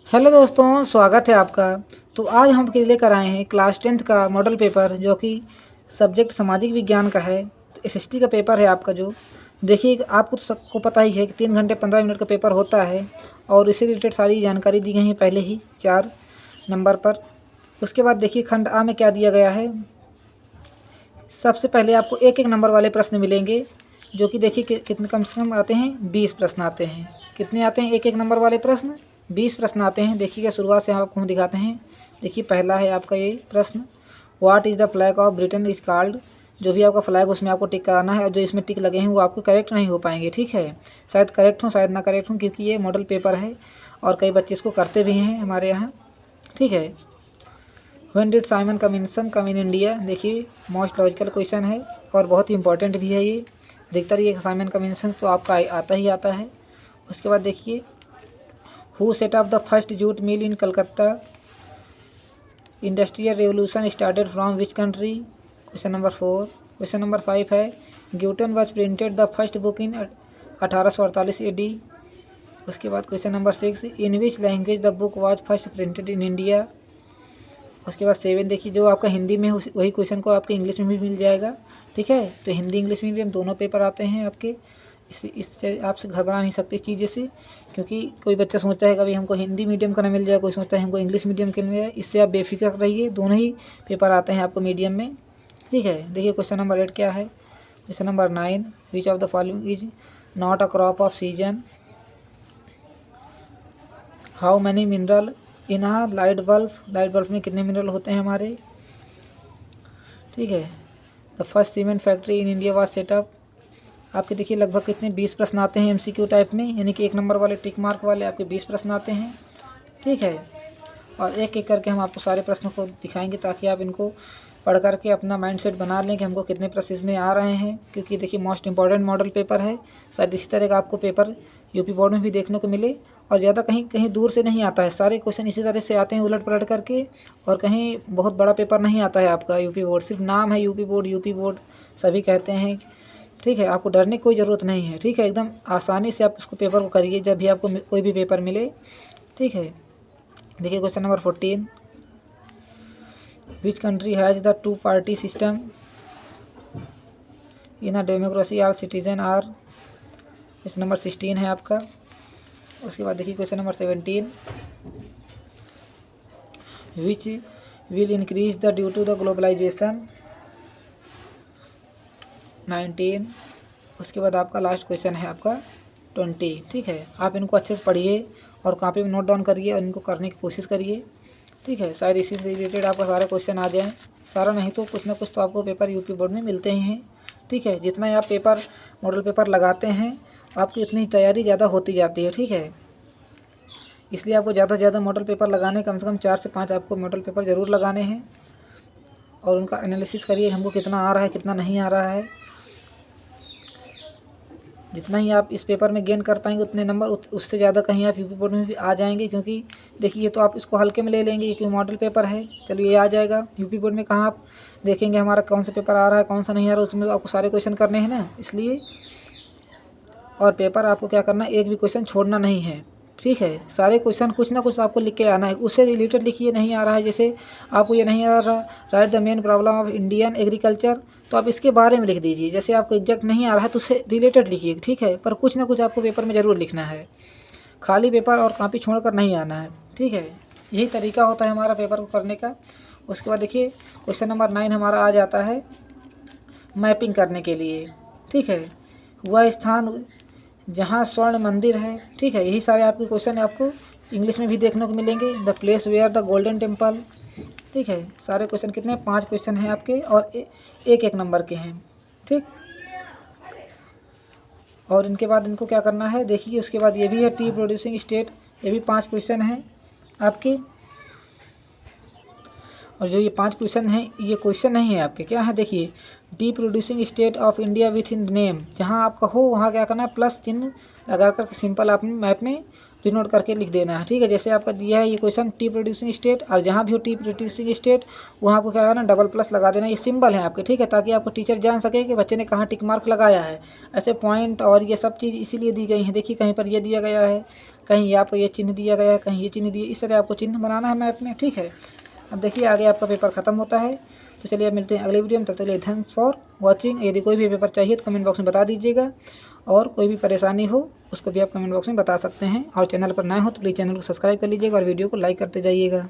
Hello दोस्तों, स्वागत है आपका। तो आज हम आपके लिए लेकर आए हैं क्लास 10th का मॉडल पेपर, जो कि सब्जेक्ट सामाजिक विज्ञान का है। तो एसएसटी का पेपर है आपका। जो देखिए, आपको तो सबको पता ही है कि 3 घंटे 15 मिनट का पेपर होता है और इससे रिलेटेड सारी जानकारी दी गई है पहले ही 4 नंबर पर। उसके बाद देखिए खंड आ में क्या दिया गया है। सबसे पहले आपको एक एक नंबर वाले प्रश्न मिलेंगे, जो कि देखिए कितने कम से कम आते हैं, 20 प्रश्न आते हैं। कितने आते हैं एक एक नंबर वाले प्रश्न? 20 प्रश्न आते हैं। देखिएगा, शुरुआत से हम आपको दिखाते हैं। देखिए, पहला है आपका ये प्रश्न, what is the flag of Britain is called. जो भी आपका फ्लैग उसमें आपको टिक कराना है, और जो इसमें टिक लगे हैं वो आपको करेक्ट नहीं हो पाएंगे। ठीक है, शायद करेक्ट हो शायद ना करेक्ट हो, क्योंकि ये मॉडल पेपर है और कई बच्चे इसको करते भी हैं हमारे यहाँ। ठीक है, when did Simon commission come in India. देखिए, मोस्ट लॉजिकल क्वेश्चन है और बहुत ही इंपॉर्टेंट भी है ये। अधिकतर ये साइमन कमीशन तो आपका आता ही आता है। उसके बाद देखिए, who set up the first jute mill in Calcutta. Industrial revolution started from which country. Question number 4। Question number 5 है, Gutenberg was printed the first book in 1848 AD। उसके बाद question number 6, in which language the book was first printed in India. उसके बाद 7 देखिए, जो आपका हिंदी में वही क्वेश्चन को आपके इंग्लिश में भी मिल जाएगा। ठीक है, तो हिंदी इंग्लिश मीडियम दोनों पेपर आते हैं आपके। इससे आपसे घबरा नहीं सकते इस चीज़ से, क्योंकि कोई बच्चा सोचता है कभी हमको हिंदी मीडियम का ना मिल जाए, कोई सोचता है हमको इंग्लिश मीडियम के मिल जाए। इससे आप बेफिक्र रहिए, दोनों ही पेपर आते हैं आपको मीडियम में। ठीक है, देखिए क्वेश्चन नंबर 8 क्या है। Question number 9, which of the following is not a crop of season. How many mineral in a light bulb. Light bulb में कितने मिनरल होते हैं हमारे। ठीक है, the first cement factory in India was set up. आपके देखिए लगभग कितने 20 प्रश्न आते हैं एमसीक्यू टाइप में, यानी कि 1 नंबर वाले टिक मार्क वाले आपके 20 प्रश्न आते हैं। ठीक है, और एक एक करके हम आपको सारे प्रश्नों को दिखाएंगे, ताकि आप इनको पढ़ करके अपना माइंडसेट बना लें कि हमको कितने प्रश्न इसमें आ रहे हैं। क्योंकि देखिए, मोस्ट इंपॉर्टेंट मॉडल पेपर है। शायद इसी तरह का आपको पेपर यूपी बोर्ड में भी देखने को मिले, और ज़्यादा कहीं कहीं दूर से नहीं आता है। सारे क्वेश्चन इसी तरह से आते हैं उलट पलट करके, और कहीं बहुत बड़ा पेपर नहीं आता है आपका यूपी बोर्ड। सिर्फ नाम है यूपी बोर्ड सभी कहते हैं। ठीक है, आपको डरने की कोई ज़रूरत नहीं है। ठीक है, एकदम आसानी से आप उसको पेपर को करिए जब भी आपको कोई भी पेपर मिले। ठीक है, देखिए question number 14, which country has the 2 party system in a democracy all citizen are. Question number 16 है आपका। उसके बाद देखिए question number 17, which will increase the due to the globalisation. 19। उसके बाद आपका लास्ट क्वेश्चन है आपका 20। ठीक है, आप इनको अच्छे से पढ़िए और कॉपी में नोट डाउन करिए और इनको करने की कोशिश करिए। ठीक है, शायद इसी से रिलेटेड आपका सारे क्वेश्चन आ जाएँ। सारा नहीं तो कुछ ना कुछ तो आपको पेपर यूपी बोर्ड में मिलते ही हैं। ठीक है, जितना ही आप पेपर मॉडल पेपर लगाते हैं, आपकी उतनी तैयारी ज़्यादा होती जाती है। ठीक है, इसलिए आपको ज़्यादा से ज़्यादा मॉडल पेपर लगाने, कम से कम 4 से 5 आपको मॉडल पेपर ज़रूर लगाने हैं, और उनका एनालिसिस करिए हमको कितना आ रहा है कितना नहीं आ रहा है। जितना ही आप इस पेपर में गेन कर पाएंगे उतने नंबर उससे ज़्यादा कहीं आप यूपी बोर्ड में भी आ जाएंगे। क्योंकि देखिए, ये तो आप इसको हल्के में ले लेंगे क्योंकि मॉडल पेपर है, चलिए ये आ जाएगा। यूपी बोर्ड में कहाँ आप देखेंगे हमारा कौन सा पेपर आ रहा है कौन सा नहीं आ रहा है, उसमें तो आपको सारे क्वेश्चन करने हैं ना, इसलिए। और पेपर आपको क्या करना है, एक भी क्वेश्चन छोड़ना नहीं है। ठीक है, सारे क्वेश्चन कुछ ना कुछ आपको लिख के आना है, उससे रिलेटेड लिखिए। नहीं आ रहा है, जैसे आपको ये नहीं आ रहा, right the main problem of Indian agriculture, तो आप इसके बारे में लिख दीजिए। जैसे आपको एग्जैक्ट नहीं आ रहा है तो उससे रिलेटेड लिखिए। ठीक है, पर कुछ ना कुछ आपको पेपर में ज़रूर लिखना है, खाली पेपर और कॉपी छोड़कर नहीं आना है। ठीक है, यही तरीका होता है हमारा पेपर को करने का। उसके बाद देखिए क्वेश्चन नंबर 9 हमारा आ जाता है मैपिंग करने के लिए। ठीक है, वह स्थान जहाँ स्वर्ण मंदिर है। ठीक है, यही सारे आपके क्वेश्चन आपको इंग्लिश में भी देखने को मिलेंगे। The place where the Golden Temple. ठीक है, सारे क्वेश्चन कितने 5 क्वेश्चन हैं आपके, और एक एक नंबर के हैं। ठीक, और इनके बाद इनको क्या करना है देखिए, उसके बाद ये भी है टी प्रोड्यूसिंग स्टेट, ये भी 5 क्वेश्चन हैं आपके। और जो ये 5 क्वेश्चन हैं, ये क्वेश्चन नहीं है आपके, क्या है देखिए, D producing state of India with in name. जहाँ आपका हो वहाँ क्या करना है, प्लस चिन्ह लगा कर सिंपल आपने मैप में डिनोट करके लिख देना है, ठीक है। जैसे आपका दिया है ये क्वेश्चन टी प्रोड्यूसिंग स्टेट, और जहाँ भी हो टी प्रोड्यूसिंग स्टेट वहाँ आपको क्या करना, डबल प्लस लगा देना। ये सिंबल है आपके, ठीक है, ताकि आपको टीचर जान सके कि बच्चे ने कहाँ टिक मार्क लगाया है। ऐसे पॉइंट और ये सब चीज़ इसीलिए दी गई हैं। देखिए कहीं पर ये दिया गया है, कहीं आपको ये चिन्ह दिया गया है, कहीं ये चिन्ह दिया, इस तरह आपको चिन्ह बनाना है मैप में, ठीक है। अब देखिए आगे आपका पेपर ख़त्म होता है। तो चलिए अब मिलते हैं अगले वीडियो में, तब तक के लिए थैंक्स फॉर वॉचिंग। यदि कोई भी पेपर चाहिए तो कमेंट बॉक्स में बता दीजिएगा, और कोई भी परेशानी हो उसको भी आप कमेंट बॉक्स में बता सकते हैं। और चैनल पर नए हो तो प्लीज़ चैनल को सब्सक्राइब कर लीजिएगा और वीडियो को लाइक करते जाइएगा।